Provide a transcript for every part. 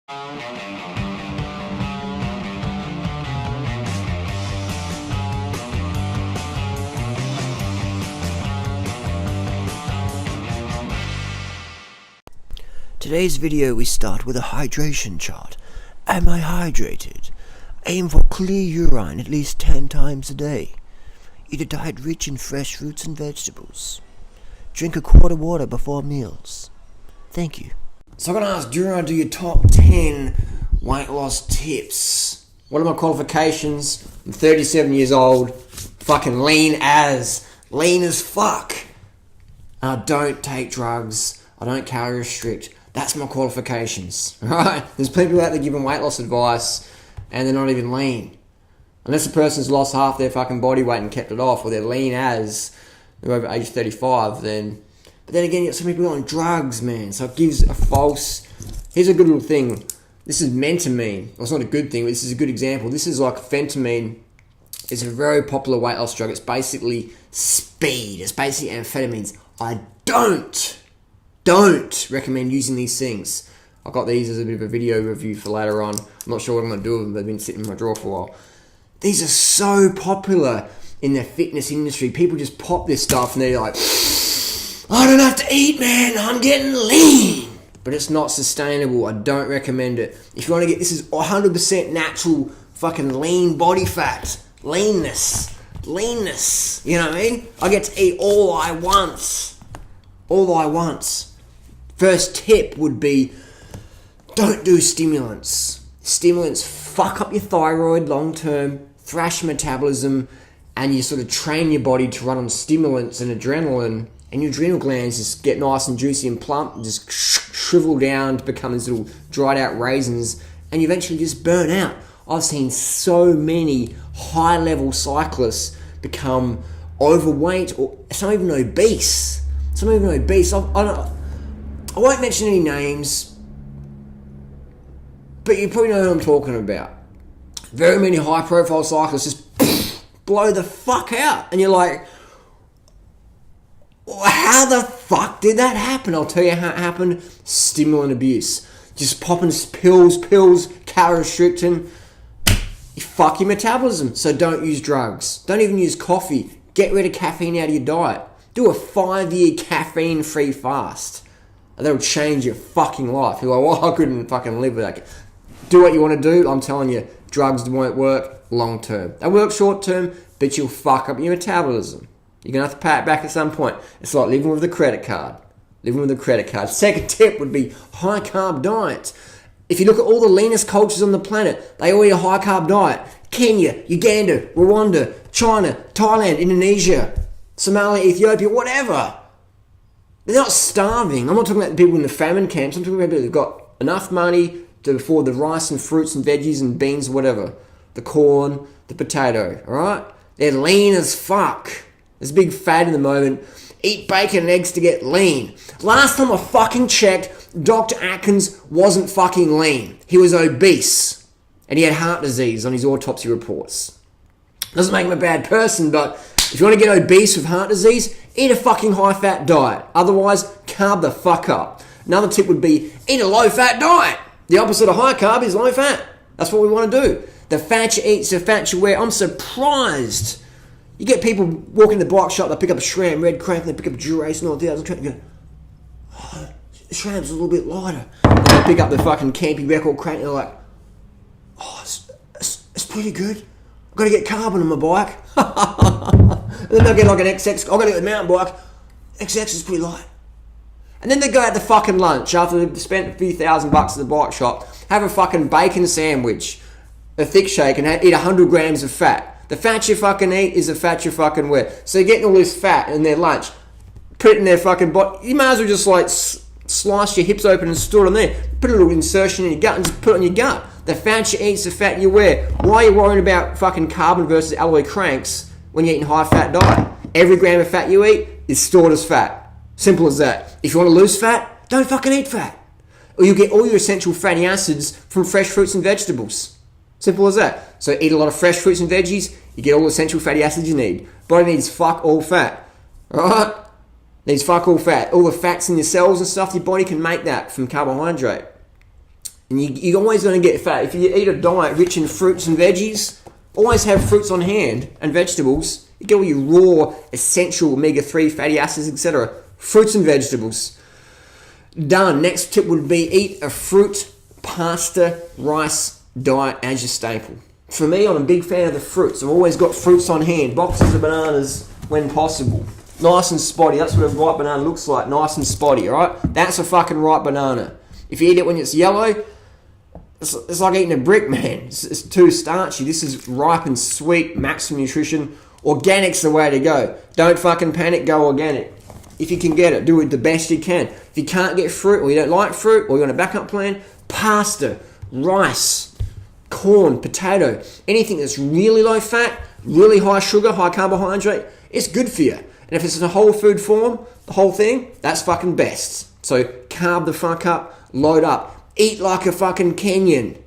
Today's video we start with a hydration chart. Am I hydrated? Aim for clear urine at least 10 times a day. Eat a diet rich in fresh fruits and vegetables. Drink a quart of water before meals. Thank you. So I'm going to ask, do you want to do your top 10 weight loss tips? What are my qualifications? I'm 37 years old. Fucking lean as fuck. I don't take drugs. I don't calorie restrict. That's my qualifications, right? There's people out there giving weight loss advice and they're not even lean. Unless the person's lost half their fucking body weight and kept it off, or they're lean as they're over age 35, then... But then again, you got so many people on drugs, man. So it gives a false... Here's a good little thing. This is mentamine. Well, it's not a good thing, but this is a good example. This is like phentamine. It's a very popular weight loss drug. It's basically speed. It's basically amphetamines. I don't recommend using these things. I got these as a bit of a video review for later on. I'm not sure what I'm going to do with them. They've been sitting in my drawer for a while. These are so popular in the fitness industry. People just pop this stuff and they're like, I don't have to eat, man. I'm getting lean. But it's not sustainable. I don't recommend it. If you want to get, this is 100% natural fucking lean body fat. Leanness. You know what I mean? I get to eat all I want. First tip would be, don't do stimulants. Stimulants fuck up your thyroid long term, thrash metabolism, and you sort of train your body to run on stimulants and adrenaline, and your adrenal glands just get nice and juicy and plump and just shrivel down to become these little dried out raisins, and you eventually just burn out. I've seen so many high level cyclists become overweight, or some even obese. I won't mention any names, but you probably know who I'm talking about. Very many high-profile cyclists just blow the fuck out, and you're like, how the fuck did that happen? I'll tell you how it happened. Stimulant abuse. Just popping pills, calorie restricting. You fuck your metabolism, so don't use drugs. Don't even use coffee. Get rid of caffeine out of your diet. Do a 5-year caffeine-free fast. That'll change your fucking life. You're like, well, I couldn't fucking live with that. Do what you want to do. I'm telling you, drugs won't work long term. They work short term, but you'll fuck up your metabolism. You're going to have to pay it back at some point. It's like living with a credit card. Second tip would be high carb diet. If you look at all the leanest cultures on the planet, they all eat a high carb diet. Kenya, Uganda, Rwanda, China, Thailand, Indonesia, Somalia, Ethiopia, whatever. They're not starving. I'm not talking about the people in the famine camps. I'm talking about people who've got enough money to afford the rice and fruits and veggies and beans, whatever. The corn, the potato, alright? They're lean as fuck. There's a big fad in the moment. Eat bacon and eggs to get lean. Last time I fucking checked, Dr. Atkins wasn't fucking lean. He was obese. And he had heart disease on his autopsy reports. Doesn't make him a bad person, but if you want to get obese with heart disease, eat a fucking high-fat diet. Otherwise, carb the fuck up. Another tip would be, eat a low-fat diet. The opposite of high carb is low-fat. That's what we want to do. The fat you eat is the fat you wear. I'm surprised. You get people walking to the bike shop, they pick up a SRAM Red Crank, they pick up a Dura-Ace 9000 Crank, and go, oh, the SRAM's a little bit lighter. And they pick up the fucking Campy Record Crank, and they're like, oh, it's pretty good. I've got to get carbon on my bike. And then they'll get like an XX. I've got to get a mountain bike. XX is pretty light. And then they go out to fucking lunch after they've spent a few $1,000 at the bike shop, have a fucking bacon sandwich, a thick shake, and eat 100 grams of fat. The fat you fucking eat is the fat you fucking wear. So you're getting all this fat in their lunch, put it in their fucking body. You might as well just like slice your hips open and store it on there. Put a little insertion in your gut and just put it on your gut. The fat you eat is the fat you wear. Why are you worrying about fucking carbon versus alloy cranks when you're eating high-fat diet? Every gram of fat you eat is stored as fat. Simple as that. If you want to lose fat, don't fucking eat fat. Or you'll get all your essential fatty acids from fresh fruits and vegetables. Simple as that. So eat a lot of fresh fruits and veggies, you get all the essential fatty acids you need. Body needs fuck all fat. Alright? Needs fuck all fat. All the fats in your cells and stuff, your body can make that from carbohydrate. And you're always going to get fat. If you eat a diet rich in fruits and veggies, always have fruits on hand and vegetables. You get all your raw, essential omega-3 fatty acids, etc. Fruits and vegetables. Done. Next tip would be eat a fruit, pasta, rice diet as your staple. For me, I'm a big fan of the fruits. I've always got fruits on hand. Boxes of bananas when possible. Nice and spotty. That's what a ripe banana looks like. Nice and spotty, alright? That's a fucking ripe banana. If you eat it when it's yellow, it's like eating a brick, man. It's too starchy. This is ripe and sweet, maximum nutrition. Organic's the way to go. Don't fucking panic, go organic. If you can get it, do it the best you can. If you can't get fruit, or you don't like fruit, or you're on a backup plan, pasta, rice, corn, potato, anything that's really low fat, really high sugar, high carbohydrate, it's good for you. And if it's in a whole food form, the whole thing, that's fucking best. So carb the fuck up, load up. Eat like a fucking Kenyan.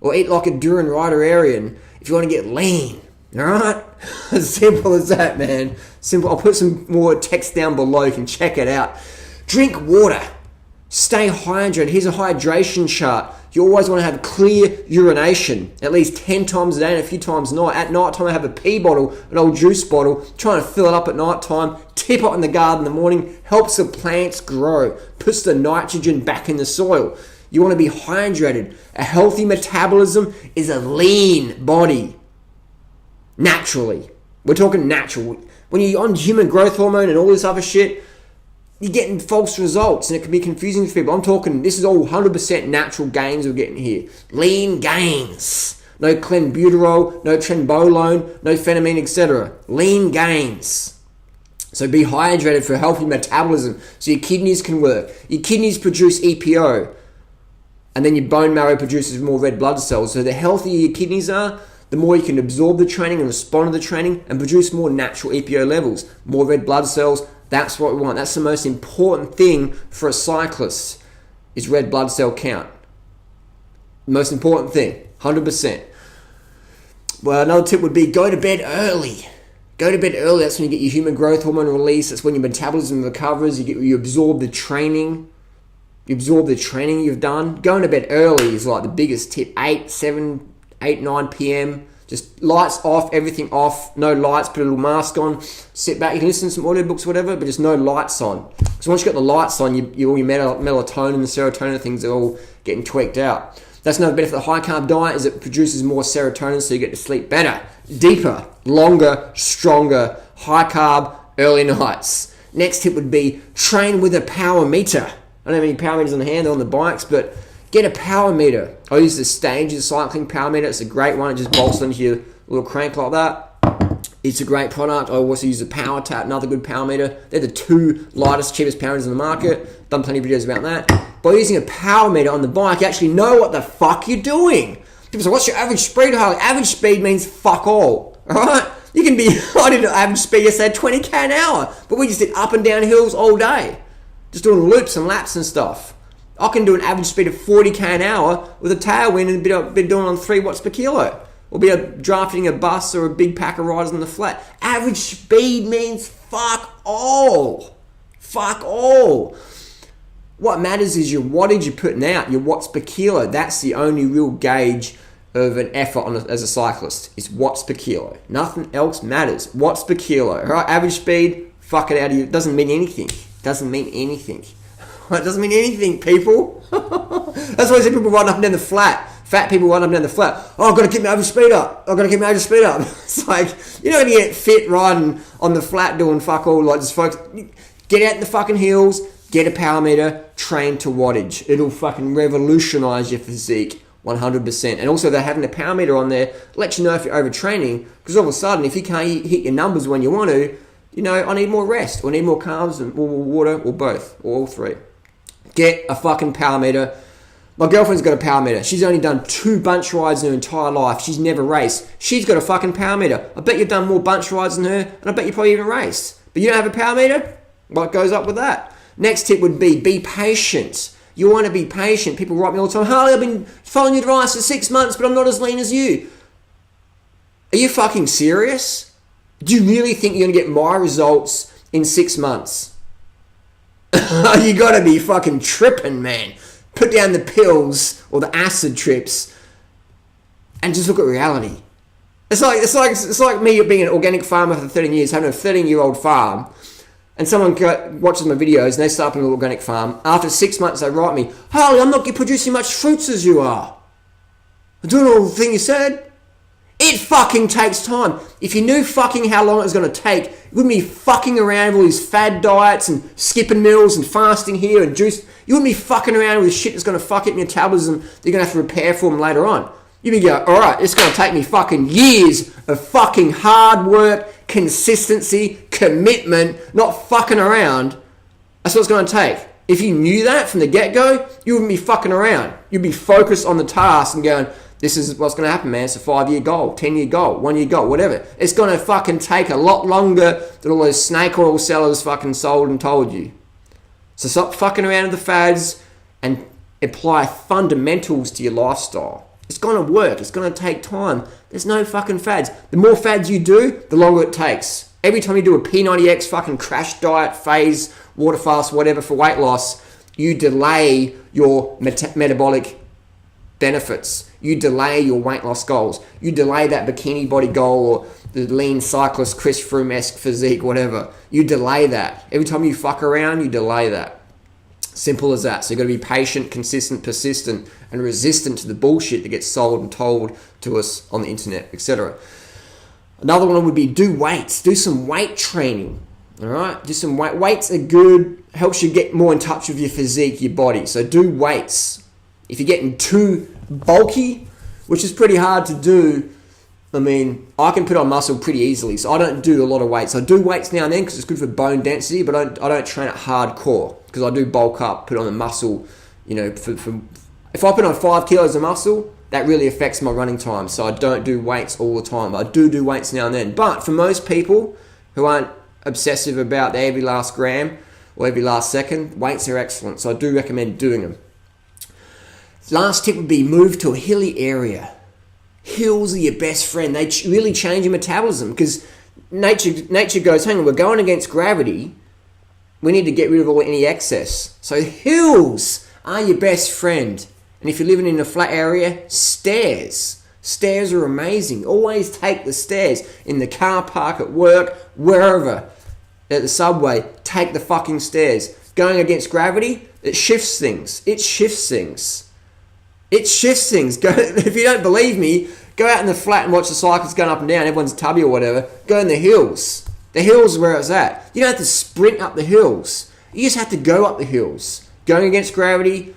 Or eat like a Duran Rider Aryan if you want to get lean. Alright? As simple as that, man. Simple. I'll put some more text down below. You can check it out. Drink water. Stay hydrated. Here's a hydration chart. You always want to have clear urination. At least 10 times a day and a few times a night. At night time, I have a pee bottle, an old juice bottle. Try and fill it up at night time. Tip it in the garden in the morning. Helps the plants grow. Puts the nitrogen back in the soil. You want to be hydrated. A healthy metabolism is a lean body. Naturally. We're talking natural. When you're on human growth hormone and all this other shit, you're getting false results and it can be confusing for people. I'm talking, this is all 100% natural gains we're getting here. Lean gains. No clenbuterol, no trenbolone, no phenamine, etc. Lean gains. So be hydrated for a healthy metabolism so your kidneys can work. Your kidneys produce EPO. And then your bone marrow produces more red blood cells. So the healthier your kidneys are, the more you can absorb the training and respond to the training and produce more natural EPO levels. More red blood cells, that's what we want. That's the most important thing for a cyclist, is red blood cell count. Most important thing, 100%. Well, another tip would be go to bed early. Go to bed early, that's when you get your human growth hormone release. That's when your metabolism recovers. You absorb the training. You absorb the training you've done. Going to bed early is like the biggest tip. 9 p.m. Just lights off, everything off. No lights, put a little mask on. Sit back. You can listen to some audiobooks, whatever, but just no lights on. Because once you've got the lights on, all your melatonin and the serotonin things are all getting tweaked out. That's another benefit of the high carb diet, is it produces more serotonin so you get to sleep better, deeper, longer, stronger, high carb, early nights. Next tip would be train with a power meter. I don't have any power meters on the hand, they're on the bikes, but get a power meter. I use the Stages cycling power meter. It's a great one. It just bolts onto your little crank like that. It's a great product. I also use the Power Tap, another good power meter. They're the two lightest, cheapest power meters in the market. Done plenty of videos about that. By using a power meter on the bike, you actually know what the fuck you're doing. People say, what's your average speed, Harley? Average speed means fuck all. Alright? You can be, I did an average speed yesterday, 20k an hour. But we just did up and down hills all day. Just doing loops and laps and stuff. I can do an average speed of 40k an hour with a tailwind and be doing on 3 watts per kilo. Or be drafting a bus or a big pack of riders on the flat. Average speed means fuck all. Fuck all. What matters is your wattage you're putting out, your watts per kilo. That's the only real gauge of an effort as a cyclist, is watts per kilo. Nothing else matters. Watts per kilo. Right? Average speed, fuck it out of you. It doesn't mean anything. Doesn't mean anything. It doesn't mean anything, people. That's why I say people riding up and down the flat. Fat people riding up and down the flat. Oh, I've got to keep my average speed up. I've got to keep my average speed up. It's like, you don't get fit riding on the flat doing fuck all. Like, just focus. Get out in the fucking hills. Get a power meter. Train to wattage. It'll fucking revolutionize your physique 100%. And also, they're having a power meter on there. Let you know if you're overtraining. Because all of a sudden, if you can't hit your numbers when you want to, you know, I need more rest. Or I need more carbs and more water. Or both. Or all three. Get a fucking power meter. My girlfriend's got a power meter. She's only done 2 bunch rides in her entire life. She's never raced. She's got a fucking power meter. I bet you've done more bunch rides than her, and I bet you probably even raced. But you don't have a power meter? What goes up with that? Next tip would be patient. You want to be patient. People write me all the time, Harley, I've been following your advice for 6 months, but I'm not as lean as you. Are you fucking serious? Do you really think you're going to get my results in 6 months? You gotta be fucking tripping, man. Put down the pills or the acid trips and just look at reality. It's like me being an organic farmer for 13 years, having a 13-year-old farm, and someone watches my videos and they start up an organic farm. After 6 months, they write me, Harley, I'm not producing much fruits as you are. I'm doing all the thing you said. It fucking takes time. If you knew fucking how long it was going to take, you wouldn't be fucking around with all these fad diets and skipping meals and fasting here and juice. You wouldn't be fucking around with shit that's going to fuck up your metabolism that you're going to have to repair for them later on. You'd be going, all right, it's going to take me fucking years of fucking hard work, consistency, commitment, not fucking around. That's what it's going to take. If you knew that from the get-go, you wouldn't be fucking around. You'd be focused on the task and going, this is what's going to happen, man. It's a 5-year goal, 10-year goal, 1-year goal, whatever. It's going to fucking take a lot longer than all those snake oil sellers fucking sold and told you. So stop fucking around with the fads and apply fundamentals to your lifestyle. It's going to work. It's going to take time. There's no fucking fads. The more fads you do, the longer it takes. Every time you do a P90X fucking crash diet, phase, water fast, whatever for weight loss, you delay your metabolic benefits. You delay your weight loss goals. You delay that bikini body goal or the lean cyclist Chris Froome-esque physique, whatever. You delay that. Every time you fuck around, you delay that. Simple as that. So you've got to be patient, consistent, persistent, and resistant to the bullshit that gets sold and told to us on the internet, etc. Another one would be do weights. Do some weight training. All right? Do some weight. Weights are good. Helps you get more in touch with your physique, your body. So do weights. If you're getting too bulky, which is pretty hard to do, I mean, I can put on muscle pretty easily, so I don't do a lot of weights. I do weights now and then because it's good for bone density, but I don't train it hardcore because I do bulk up, put on the muscle, you know, if I put on 5 kilos of muscle, that really affects my running time, so I don't do weights all the time. I do weights now and then, but for most people who aren't obsessive about their every last gram or every last second, weights are excellent, so I do recommend doing them. Last tip would be move to a hilly area. Hills are your best friend. They really change your metabolism because nature goes, hang on, we're going against gravity. We need to get rid of any excess. So hills are your best friend. And if you're living in a flat area, stairs. Stairs are amazing. Always take the stairs. In the car park, at work, wherever. At the subway, take the fucking stairs. Going against gravity, it shifts things. It shifts things. If you don't believe me, go out in the flat and watch the cyclists going up and down. Everyone's tubby or whatever. Go in the hills. The hills are where it's at. You don't have to sprint up the hills. You just have to go up the hills. Going against gravity,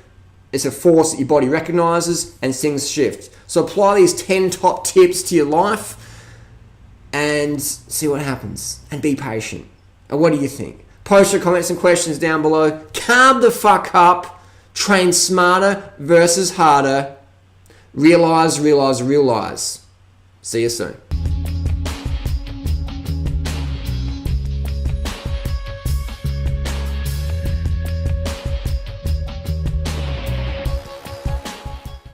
it's a force that your body recognizes and things shift. So apply these 10 top tips to your life and see what happens. And be patient. And what do you think? Post your comments and questions down below. Calm the fuck up. Train smarter versus harder. Realize. See you soon.